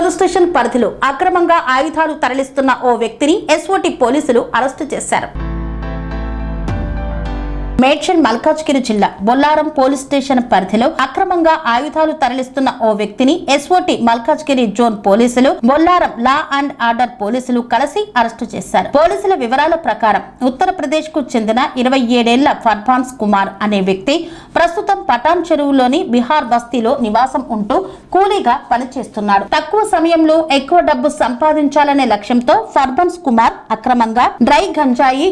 Police station పరిధిలో అక్రమంగా ఆయుధాలు తరలిస్తున్న ఓ వ్యక్తిని ఎస్ఓటి పోలీసులు అరెస్టు చేశారు. మేడ్చల్ మల్కాజ్గిరి జిల్లా బొల్లారం పోలీస్ స్టేషన్ పరిధిలో అక్రమంగా ఆయుధాలు తరలిస్తున్న ఓ వ్యక్తిని ఎస్ఓటి మల్కాజ్గిరి జోన్ పోలీసులు, బొల్లారం లా అండ్ ఆర్డర్ పోలీసులు కలిసి అరెస్టు చేశారు. పోలీసుల వివరాల ప్రకారం ఉత్తరప్రదేశ్ కు చెందిన 27 ఏళ్ల ఫర్బాన్స్ కుమార్ అనే వ్యక్తి ప్రస్తుతం పటాన్ చెరువులోని బిహార్ బస్తీలో నివాసం ఉంటూ కూలీగా పనిచేస్తున్నాడు. తక్కువ సమయంలో ఎక్కువ డబ్బు సంపాదించాలనే లక్ష్యంతో ఫర్బాన్స్ కుమార్ అక్రమంగా డ్రై గంజాయి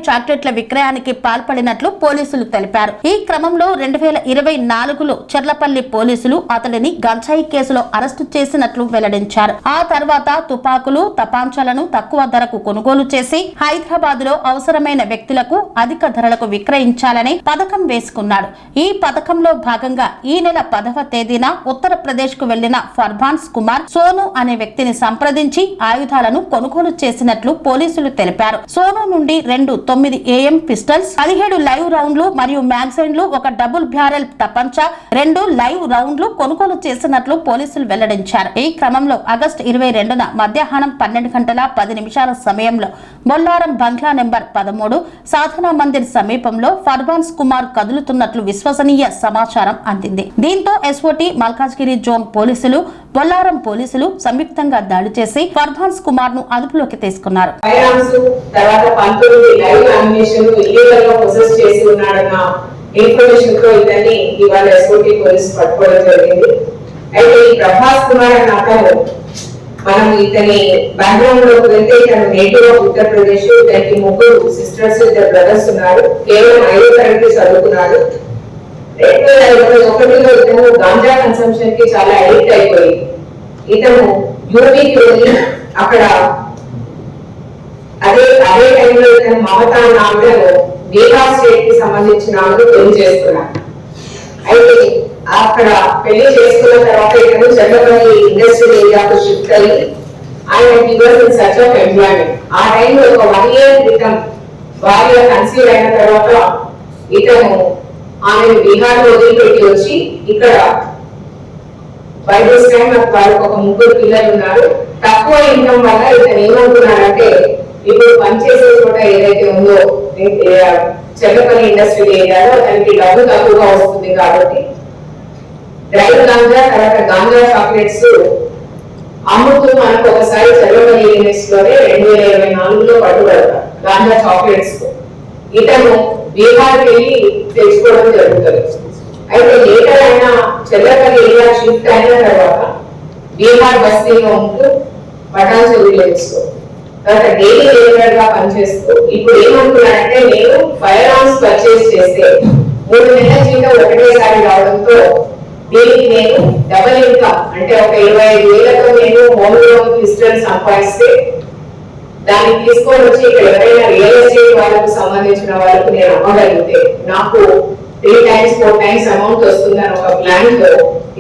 చాక్లెట్ల విక్రయానికి పాల్పడినట్లు పోలీసులు తెలిపారు. ఈ క్రమంలో 2024లో చెర్లపల్లి పోలీసులు అతడిని గంజాయి కేసులో అరెస్టు చేసినట్లు వెల్లడించారు. ఆ తర్వాత తుపాకులు, తపాంచాలను తక్కువ ధరకు కొనుగోలు చేసి హైదరాబాద్ లో అవసరమైన వ్యక్తులకు అధిక ధరలకు విక్రయించాలని పథకం వేసుకున్నాడు. ఈ పథకంలో భాగంగా ఈ నెల 10వ తేదీన ఉత్తరప్రదేశ్ కు వెళ్లిన ఫర్బాన్స్ కుమార్ సోను అనే వ్యక్తిని సంప్రదించి ఆయుధాలను కొనుగోలు చేసినట్లు పోలీసులు తెలిపారు. సోను నుండి 2 9 AM పిస్టల్స్, 17 లైవ్ రౌండ్లు మరియు మ్యాగజైన్లు, ఒక డబుల్ బ్యారెల్ తపంచా, 2 లైవ్ రౌండ్లు కొనుగోలు చేసినట్లు పోలీసులు వెల్లడించారు. ఈ క్రమంలో ఆగస్టు 22న మధ్యాహ్నం 12:10 సమయంలో బొల్లారం బంగ్లా నెంబర్ 13 సాధనా మందిర్ సమీపంలో ఫర్బాన్స్ కుమార్ కదులుతున్నట్లు విశ్వసనీయ సమాచారం అందింది. దీంతో ఎస్ఓటి మల్కాజ్గిరి జోన్ పోలీసులు, బొల్లారం పోలీసులు సంయుక్తంగా దాడి చేసి ఫర్బాన్స్ కుమార్ ను అదుపులోకి తీసుకున్నారు. చేసి ఉన్నాడన్న ఇన్ఫర్మేషన్ తో ఇతన్ని ఇవాళ ఎస్ఓటి పోలీసు పట్టుకోవడం జరిగింది. అయితే ఈ ప్రభాస్ కుమార్ అన్న అతను మనం ఇతని బ్యాక్గ్రౌండ్ లోకి వెళ్తే ఇతను నేటివ్ ఆఫ్ ఉత్తరప్రదేశ్. ఇతనికి 3 సిస్టర్స్, 2 బ్రదర్స్ ఉన్నారు. కేవలం 5వ తరగతి చదువుకున్నాడు. 2021లో ఇతను గాంజా కన్సంప్షన్ కి చాలా అడిక్ట్ అయిపోయి ఇతను యూపీకి వెళ్ళి అక్కడ అదే టైంలో ఇతను మమతా నామలను బీహార్ స్టేట్ కి సంబంధించిన ఆమెను పెళ్లి చేసుకున్నాడు. అయితే అక్కడ పెళ్లి చేసుకున్న తర్వాత ఇతను చెర్లపల్లి ఇండస్ట్రియల్ ఏరియాకు షిఫ్ట్ అయ్యి ఆయన ఇన్ సర్చ్ ఆఫ్ ఎంప్లాయ్మెంట్. ఆ టైంలో ఒక 1 year క్రితం భార్య కన్సీవ్ అయిన తర్వాత ఇతను ఆమెను బీహార్ లో వదిలిపెట్టి వచ్చి ఇక్కడ బై దిస్ టైం వాళ్ళకి ఒక 3 పిల్లలు ఉన్నారు. తక్కువ ఇన్కమ్ వల్ల ఇతను ఏమనుకున్నాడంటే ఇప్పుడు పనిచేసే చోట ఏదైతే ఉందో చెర్లపల్లి ఇండస్ట్రియల్ ఏరియాలో దానికి డబ్బు తక్కువగా వస్తుంది కాబట్టి డ్రై గాంజా, తర్వాత గాంజా చాక్లెట్స్ అమ్ముతూ మనకు ఒకసారి చెర్లపల్లి యూనిట్స్ లోనే 2024లో పట్టుబడతారు గాంజా చాక్లెట్స్. ఇతను బీహార్కి వెళ్ళి తెచ్చుకోవడం జరుగుతుంది. అయితే లేటర్ అయినా చెర్లపల్లి ఏరియా షిఫ్ట్ అయిన తర్వాత బీహార్ బస్తీలో ఉంటూ పటాన్ చెరువు యూనిట్స్ లో తర్వాత డైలీ లేబర్ గా పనిచేస్తూ ఇప్పుడు ఏమనుకున్నాడంటే నేను ఫైర్ ఆర్మ్స్ పర్చేస్ చేస్తే 3 నెలల జీతం ఒకటేసారి రావడంతో దీనికి నేను డబుల్ ఇన్కమ్ అంటే ఒక 25,000తో నేను హోమ్ లోన్ పిస్టల్ సంపాదిస్తే దాన్ని తీసుకొని వచ్చి ఇక్కడ ఎవరైనా రియల్ ఎస్టేట్ వాళ్ళకు సంబంధించిన వాళ్ళకు నేను అమ్మగలిగితే నాకు 3 times 4 times అమౌంట్ వస్తుందని ఒక ప్లాన్ తో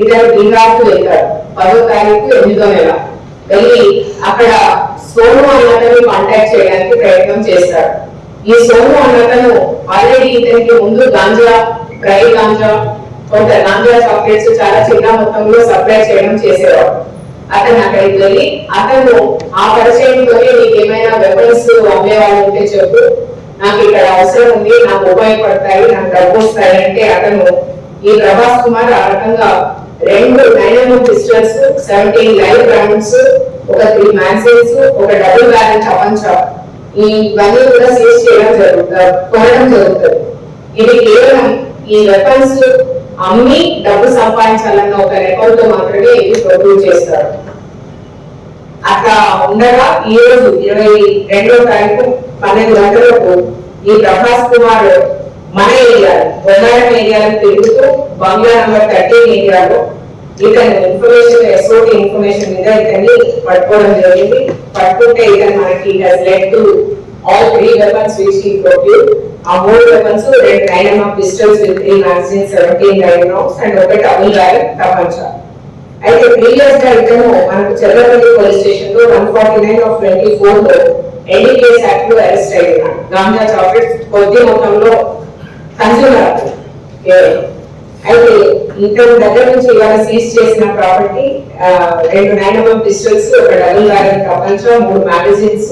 ఇద్దరు బీహార్కు వెళ్తారు. 10వ తారీఖు 8వ నెల వెళ్ళి అక్కడ సోను అన్నతను కాంటాక్ట్ చేయడానికి ప్రయత్నం చేస్తారు. ఈ సోను అన్నతను ఆల్రెడీ ఇతనికి ముందు గాంజా, డ్రై గాంజా, కొంత గాంజా చాక్లెట్స్ చాలా చిన్న మొత్తంలో సప్లై చేయడం చేసేవాడు. అతను అక్కడికి వెళ్ళి అతను ఆ పరిచయంతోనే నీకు ఏమైనా వెపన్స్ అమ్మేవాళ్ళు ఉంటే చెప్పు, నాకు ఇక్కడ అవసరం ఉంది, నాకు ఉపయోగపడతాయి, నాకు డబ్బు వస్తాయి అంటే అతను ఈ ప్రభాస్ కుమార్ ఆ రకంగా 2 9mm పిస్టల్స్, 17 లైవ్ రౌండ్స్, ఒక 3 మ్యాగజైన్స్, ఒక డబుల్ బ్యారెల్ తపంచా ఇవన్నీ కూడా సీజ్ చేయడం కొనడం జరుగుతుంది. ఇది కేవలం ఈ వెపన్స్ అమ్మి డబ్బు సంపాదించాలన్న ఒక నెపంతో మాత్రమే ఇది ప్రొడ్యూస్ చేస్తారు. అట్లా ఉండగా ఈ రోజు 22వ తారీఖు 12 గంటలకు ఈ ప్రభాస్ కుమార్ మన ఏరియా బొల్లారం ఏరియాలో తిరుగుతూ బంగ్లా నెంబర్ 13 ఏరియాలో ఇతను ఇన్ఫర్మేషన్ ఎస్ఓటి ఇన్ఫర్మేషన్ మీద ఇతన్ని పట్టుకోవడం జరిగింది. పట్టుకుంటే ఇతను మనకి led to all 3 weapons which he procured. ఆ 3 weapons 2 9mm pistols with 3 magazines, 17 live rounds and ఒక డబుల్ బ్యారెల్ తపంచా. అయితే ప్రీవియస్ గా ఇతను మనకు చెర్లపల్లి పోలీస్ స్టేషన్ లో 149/24 లో ఎన్డీపీఎస్ యాక్ట్ లో అరెస్ట్ అయ్యాడు. గాంజా చాక్లెట్స్ కొద్ది మొత్తంలో కన్స్యూమర్ అయితే ఇతని దగ్గర నుంచి ఇవాళ సీజ్ చేసిన ప్రాపర్టీ 2 9mm పిస్టల్స్, ఒక డబుల్ బ్యారెల్ ప్రపంచ, 3 మ్యాగజైన్స్,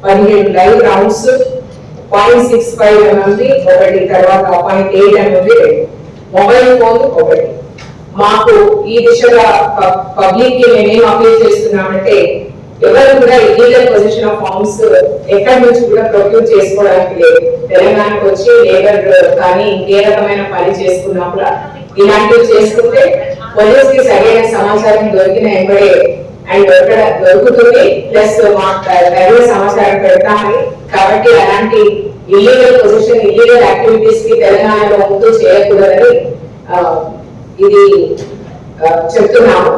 17 లైవ్ రౌండ్స్, 0.65 mm ఒకటి, తర్వాత 0.8 mm మొబైల్ ఫోన్ ఒకటి. మాకు ఈ దిశగా పబ్లిక్ కి మేమేం అపీల్ చేస్తున్నామంటే ఎవరు కూడా ఇల్లీగల్ పొజిషన్ ఆఫ్ ఫార్మ్స్ ఎక్కడి నుంచి కూడా ప్రొక్యూర్ చేసుకోవడానికి లేదు. తెలంగాణకు వచ్చి లేబర్ కానీ ఇంకే రకమైన పని చేసుకున్నా కూడా ఇలాంటివి చేసుకుంటే పోలీస్ కి సరైన సమాచారం దొరికిన ఎంబడే అండ్ దొరుకుతుంది, ప్లస్ తగిన సమాచారం పెడతామని. కాబట్టి అలాంటి ఇల్లీగల్ పొజిషన్, ఇల్లీగల్ యాక్టివిటీస్ కి తెలంగాణలో ముందు చేయకూడదని ఇది చెప్తున్నాము.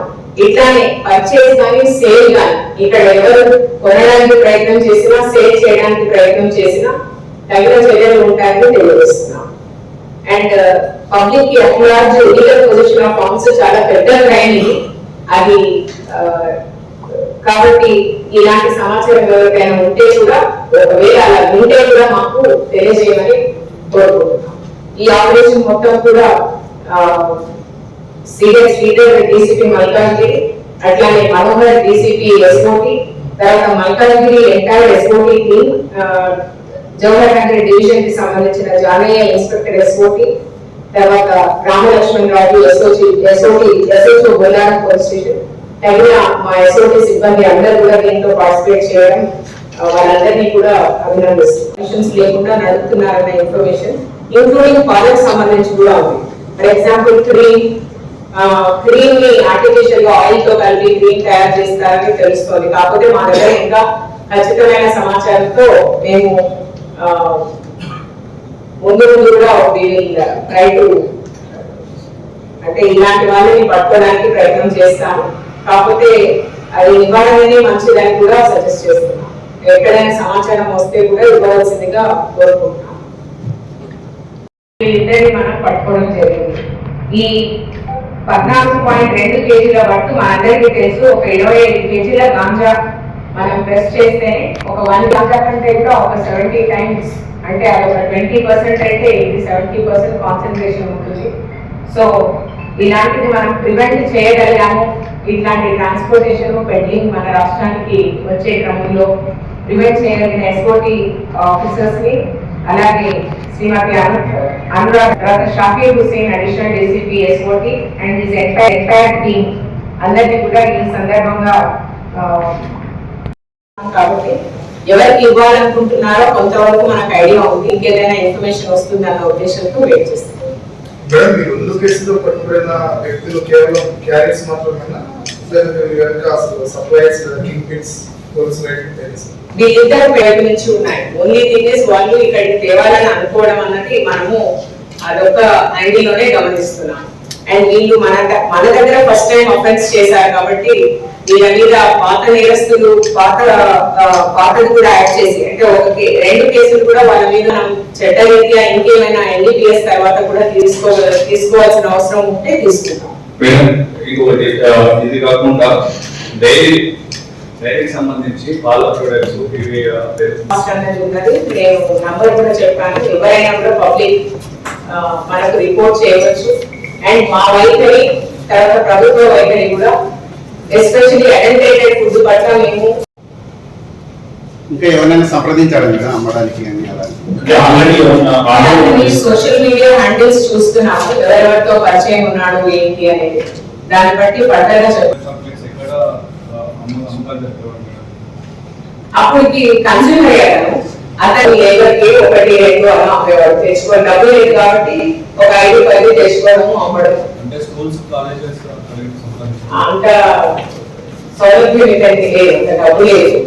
ఇట్లానే పర్చేస్ కానీ సేల్ కానీ ఇక్కడ ఎవరు కొనడానికి ప్రయత్నం చేసినా, సేల్ చేయడానికి ప్రయత్నం చేసినా తగిన చర్యలు ఉంటాయని తెలియజేస్తున్నాం. అండ్ పబ్లిక్ కి అట్లార్జ్ ఇల్లీగల్ పొజిషన్ ఆఫ్ ఫార్మ్స్ చాలా పెద్ద క్రైమ్ ఇది. అది కాబట్టి ఇలాంటి సమాచారం ఎవరికైనా ఉంటే కూడా, ఒకవేళ అలా ఉంటే కూడా మాకు తెలియజేయమని కోరుకుంటున్నాం. ఈ ఆపరేషన్ మొత్తం కూడా శ్రీధర్ డీసీపీ మల్కాజ్గిరి, అట్లానే మనోహర్ డీసీపీ ఎస్ఓటి, తర్వాత Malkajgiri entire SOT team, Jawahar Nagar division కి సంబంధించిన జానయ్య ఇన్స్పెక్టర్ ఎస్ఓటి, తర్వాత రామలక్ష్మణ్ రాజు ఎస్ఓటి బొల్లారం పోలీస్ స్టేషన్, తగిన మా ఎస్ఓటి సిబ్బంది అందరూ కూడా దీంట్లో పార్టిసిపేట్ చేయడం, వాళ్ళందరినీ కూడా అభినందిస్తున్నాం. లేకుండా నడుపుతున్నారన్న ఇన్ఫర్మేషన్ ఇంక్లూడింగ్ పాలకు సంబంధించి కూడా ఉంది. ఫర్ ఎగ్జాంపుల్ క్రీమ్ ని ఆర్టిఫిషియల్ గా ఆయిల్ తో కలిపి క్రీమ్ తయారు చేస్తారని తెలుస్తుంది. కాకపోతే మా దగ్గర ఇంకా ఖచ్చితమైన సమాచారంతో మేము ముందు కూడా ట్రై టు అంటే ఇలాంటి వాళ్ళని పట్టుకోవడానికి ప్రయత్నం చేస్తాము. కాకపోతే అది నివారణనే మంచిదని కూడా సజెస్ట్ చేస్తున్నాం. ఎక్కడైనా సమాచారం వస్తే కూడా ఇవ్వవలసిందిగా కోరుకుంటున్నాం. వీళ్ళిద్దరిని మనం పట్టుకోవడం జరిగింది. ఈ 14.2 కేజీల వరకు మనందరికీ తెలుసు. ఒక 25 కేజీల గాంజా మనం ప్రెస్ చేస్తే ఒక 1 గాంజా కంటే కూడా ఒక 70 టైమ్స్, అంటే అది ఒక 20% అయితే ఇది 70% కాన్సన్ట్రేషన్ ఉంటుంది. సో ఇలాంటిది మనం ప్రివెంట్ చేయగలిగాము. ఇట్లాంటి ట్రాన్స్పోర్టేషన్ పెడ్లింగ్ మన రాష్ట్రానికి వచ్చే క్రమంలో ప్రివెంట్ చేయగలిగిన ఎస్ఓటి ఆఫీసర్స్ ని, అలాగే శ్రీమతి అనురాగ్, తర్వాత Shafi Hussain additional DCP SOT and his entire team అందరినీ కూడా ఈ సందర్భంగా కాబట్టి ఎవరికి ఇవ్వాలనుకుంటున్నారో కొంతవరకు మనకు ఐడియా ఉంది. ఇంకేదైనా ఇన్ఫర్మేషన్ వస్తుందన్న ఉద్దేశంతో వెయిట్ చేస్తాం. కేసులో పట్టుబడిన వ్యక్తులు కేవలం క్యారియర్స్ మాత్రమేనా, సప్లైస్ కింగ్ పిన్స్ వీళ్ళిద్దరు పేరు నుంచి ఉన్నాయి. ఓన్లీ థింగ్ ఇస్ వాళ్ళు ఇక్కడికి తేవాలని అనుకోవడం అన్నది మనము అదొక యాంగిల్ లోనే గమనిస్తున్నాం. అండ్ వీళ్ళు మన దగ్గర ఫస్ట్ టైం అఫెన్స్ చేశారు కాబట్టి వీళ్ళ మీద పాత నేరస్తులు పాతది కూడా యాడ్ చేసి, అంటే 2 కేసులు కూడా వాళ్ళ మీద చట్టరీత్యా ఇంకేమైనా ఎన్డీపీఎస్ తర్వాత కూడా తీసుకోవాల్సిన అవసరం ఉంటే తీసుకుంటాం. ఇది కాకుండా డైరీకి సంబంధించి పాల ప్రొడక్ట్స్ ఇవి ఉన్నది. నేను నంబర్ కూడా చెప్పాను. ఎవరైనా కూడా పబ్లిక్ మనకు రిపోర్ట్ చేయవచ్చు. అండ్ మా వైఖరి, తర్వాత ప్రభుత్వ వైఖరి కూడా ఎస్పెషల్లీ అడల్టరేటెడ్ ఫుడ్ పట్ల మేము ఇంకా ఎవరైనా సంప్రదించారు అమ్మడానికి సోషల్ మీడియా హ్యాండిల్స్ చూస్తున్నాము. ఎవరెవరితో పరిచయం ఉన్నాడు ఏంటి అనేది దాన్ని బట్టి పడ్డగా చెప్పారు. అప్పటికి కన్స్యూమర్ అయ్యాను. అతను ఎవరికి 1 2 అలా అమ్మేవాడు. తెచ్చుకోవడం డబ్బులు లేదు కాబట్టి ఒక 5 10 తెచ్చుకోవడము అమ్మడం. అంత సౌలభ్యం ఇతనికి లేదు, డబ్బు లేదు.